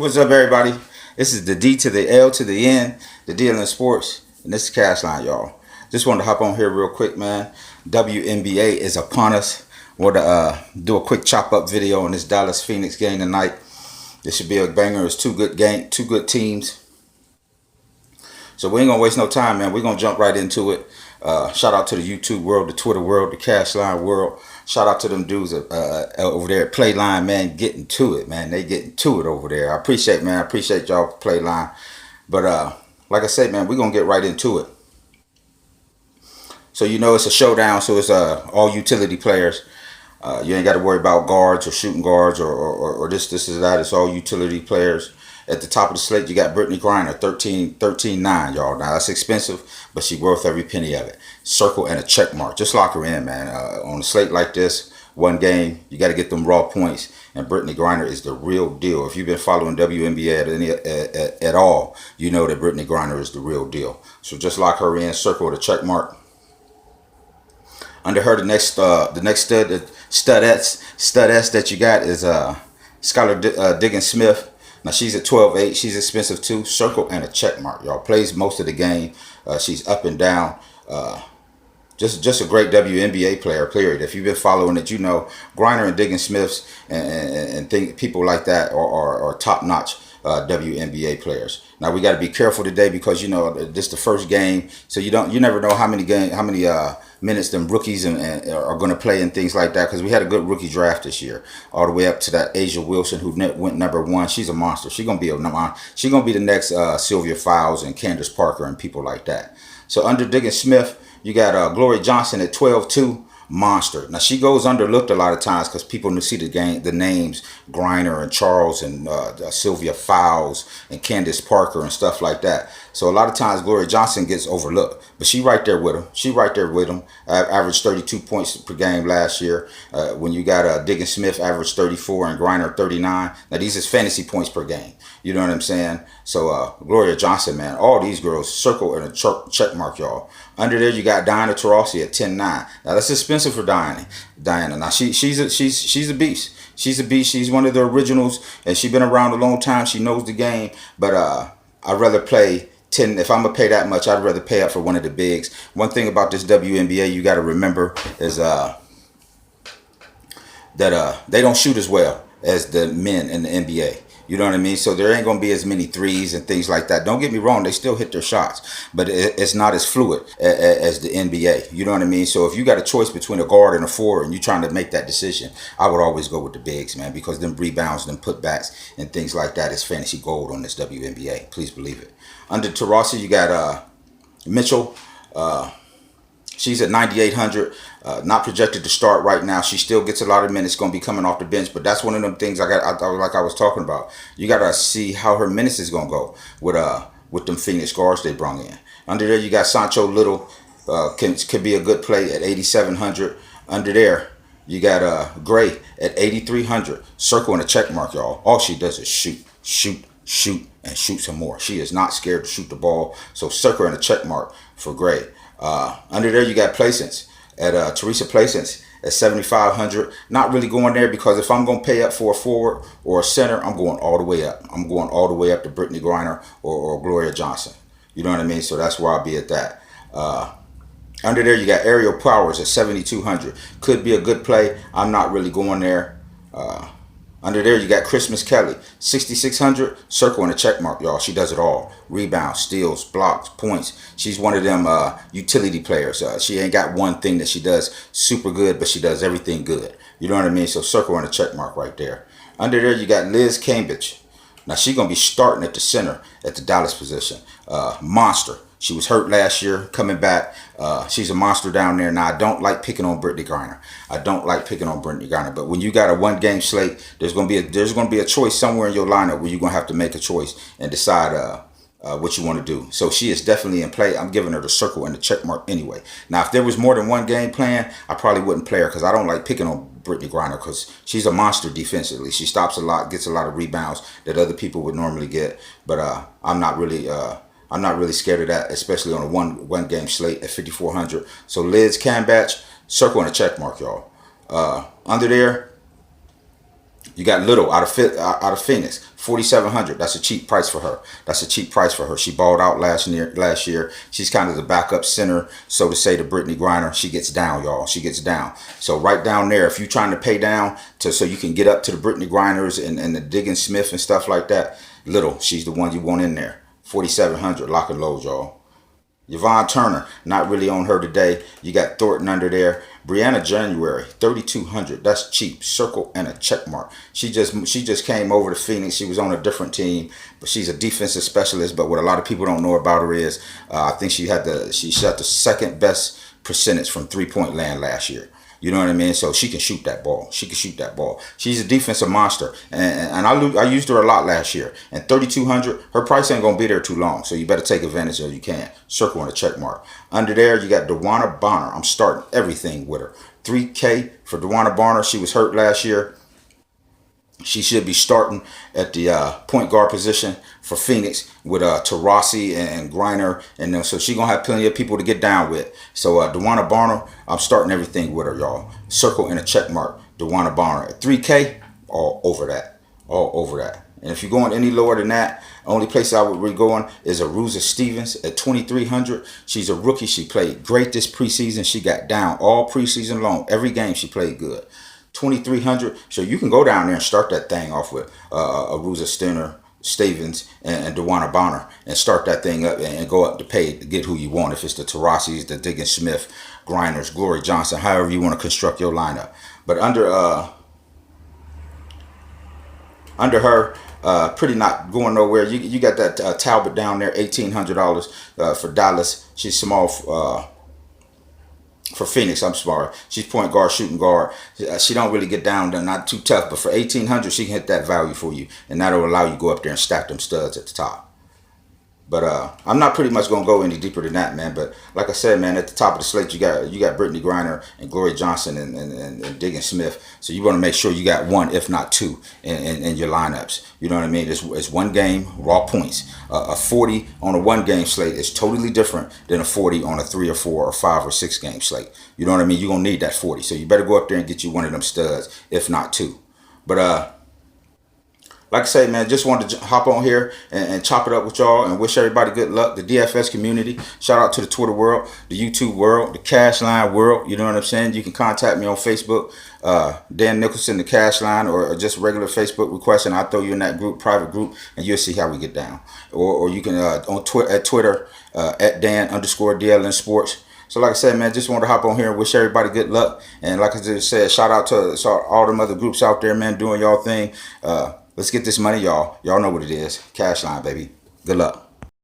What's up, everybody? This is the D to the L to the N, the deal in sports, and this is CASHLINE, y'all. Just wanted to hop on here real quick, man. WNBA is upon us. Want to do a quick chop up video on this Dallas Phoenix game tonight. This should be a banger. It's two good teams. So we ain't gonna waste no time, man. We're gonna jump right into it. Shout out to the YouTube world, the Twitter world, the CASHLINE world. Shout out to them dudes over there at Playline, man, getting to it, man. They getting to it over there. I appreciate, man. I appreciate y'all Playline. But like I said, man, we're gonna get right into it. So you know it's a showdown, so it's all utility players. You ain't got to worry about guards or shooting guards or this or that. It's all utility players. At the top of the slate, you got Brittany Griner, 13-9, y'all. Now, that's expensive, but she's worth every penny of it. Circle and a check mark. Just lock her in, man. On a slate like this, one game, you got to get them raw points. And Brittany Griner is the real deal. If you've been following WNBA at all, you know that Brittany Griner is the real deal. So just lock her in, circle with a check mark. Under her, the next studess that you got is Skylar Diggins-Smith. Now she's at 12-8. She's expensive too. Circle and a check mark, y'all. Plays most of the game. She's up and down. Just a great WNBA player, period. If you've been following it, you know Griner and Diggins-Smiths and people like that are top-notch WNBA players. Now we got to be careful today because you know this is the first game, so you never know how many minutes them rookies are going to play and things like that. Because we had a good rookie draft this year, all the way up to that Asia Wilson who went #1. She's a monster. She's gonna be the next Sylvia Fowles and Candace Parker and people like that. So under Diggins-Smith, you got Gloria Johnson at 12-2. Monster. Now she goes underlooked a lot of times because people see the names Griner and Charles and Sylvia Fowles and Candace Parker and stuff like that. So a lot of times Gloria Johnson gets overlooked, but she right there with them. She right there with them. Averaged 32 points per game last year. When you got Diggins-Smith averaged 34 and Griner 39. Now these is fantasy points per game. You know what I'm saying? So Gloria Johnson, man, all these girls, circle and a check mark, y'all. Under there you got Diana Taurasi at 10-9. Now that's expensive for Diana. Now she's a beast. She's a beast. She's one of the originals, and she's been around a long time. She knows the game. But I'd rather play 10. If I'm gonna pay that much, I'd rather pay up for one of the bigs. One thing about this WNBA you got to remember is that they don't shoot as well as the men in the NBA. You know what I mean? So there ain't going to be as many threes and things like that. Don't get me wrong. They still hit their shots. But it's not as fluid as the NBA. You know what I mean? So if you got a choice between a guard and a forward and you're trying to make that decision, I would always go with the bigs, man. Because them rebounds, them putbacks, and things like that is fantasy gold on this WNBA. Please believe it. Under Taurasi, you got Mitchell. She's at 9,800, not projected to start right now. She still gets a lot of minutes, going to be coming off the bench. But that's one of them things I was talking about. You got to see how her minutes is going to go with them Phoenix guards they brought in. Under there, you got Sancho Little, could be a good play at 8,700. Under there, you got Gray at 8,300. Circle and a check mark, y'all. All she does is shoot, and shoot some more. She is not scared to shoot the ball. So circle and a check mark for Gray. Under there you got Placence at Teresa Placence at 7,500. Not really going there because if I'm going to pay up for a forward or a center, I'm going all the way up. I'm going all the way up to Brittany Griner or Gloria Johnson. You know what I mean? So that's where I'll be at that. Under there you got Ariel Powers at 7,200. Could be a good play. I'm not really going there. Under there, you got Christmas Kelly, 6,600, circle and a check mark, y'all. She does it all. Rebounds, steals, blocks, points. She's one of them utility players. She ain't got one thing that she does super good, but she does everything good. You know what I mean? So circle and a check mark right there. Under there, you got Liz Cambridge. Now, she's going to be starting at the center at the Dallas position. Monster. She was hurt last year, coming back. She's a monster down there. Now, I don't like picking on Brittany Griner. But when you got a one-game slate, there's going to be a choice somewhere in your lineup where you're going to have to make a choice and decide what you want to do. So she is definitely in play. I'm giving her the circle and the check mark anyway. Now, if there was more than one game plan, I probably wouldn't play her because I don't like picking on Brittany Griner because she's a monster defensively. She stops a lot, gets a lot of rebounds that other people would normally get. But I'm not really scared of that, especially on a one game slate at 5,400. So Liz Cambridge, circle and a check mark, y'all. Under there, You got Little out of Phoenix, 4,700. That's a cheap price for her. That's a cheap price for her. She balled out last year. She's kind of the backup center, so to say, to Brittany Griner. She gets down, y'all. She gets down. So right down there, if you're trying to pay down so you can get up to the Brittany Griners and the Diggin Smith and stuff like that, Little, she's the one you want in there. 4,700, lock and load, y'all. Yvonne Turner, not really on her today. You got Thornton under there. Brianna January, 3,200. That's cheap. Circle and a check mark. She just came over to Phoenix. She was on a different team, but she's a defensive specialist. But what a lot of people don't know about her is, I think she shot the second best percentage from 3-point land last year. You know what I mean? So she can shoot that ball. She can shoot that ball. She's a defensive monster. And I used her a lot last year. And 3,200, her price ain't going to be there too long. So you better take advantage of it. You can. Circle and a check mark. Under there, you got Dewana Bonner. I'm starting everything with her. $3K for Dewana Bonner. She was hurt last year. She should be starting at the point guard position for Phoenix with Taurasi and Griner, and so she's gonna have plenty of people to get down with. So Dewana Bonner, I'm starting everything with her, y'all. Circle and a check mark. Dewana Bonner at 3K, all over that, all over that. And if you're going any lower than that, only place I would be going is Aruza Stevens at 2,300. She's a rookie. She played great this preseason. She got down all preseason long. Every game she played good. 2,300. So you can go down there and start that thing off with Aruza Stevens and Dewana Bonner and start that thing up and go up to pay to get who you want. If it's the Taurasis, the Diggin Smith, Griners, Glory Johnson, however you want to construct your lineup. But under her, pretty not going nowhere. You got that Talbot down there, $1,800 for Dallas. She's small. For Phoenix, I'm sorry. She's point guard, shooting guard. She don't really get down there, not too tough. But for 1,800, she can hit that value for you. And that'll allow you to go up there and stack them studs at the top. But I'm not pretty much going to go any deeper than that, man. But like I said, man, at the top of the slate, you got Brittany Griner and Glory Johnson and Diggin Smith. So you want to make sure you got one, if not two, in your lineups. You know what I mean? It's one game, raw points. A 40 on a one-game slate is totally different than a 40 on a 3 or 4 or 5 or 6 game slate. You know what I mean? You're going to need that 40. So you better go up there and get you one of them studs, if not two. But like I say, man, just wanted to hop on here and chop it up with y'all and wish everybody good luck. The DFS community. Shout out to the Twitter world, the YouTube world, the CASHLINE world. You know what I'm saying? You can contact me on Facebook, Dan Nicholson, the CASHLINE, or just regular Facebook request, and I'll throw you in that group, private group, and you'll see how we get down. Or you can on Twitter at Dan_DLN Sports. So like I said, man, just wanted to hop on here and wish everybody good luck. And like I just said, shout out to all them other groups out there, man, doing y'all thing. Let's get this money, y'all. Y'all know what it is. CASHLINE, baby. Good luck.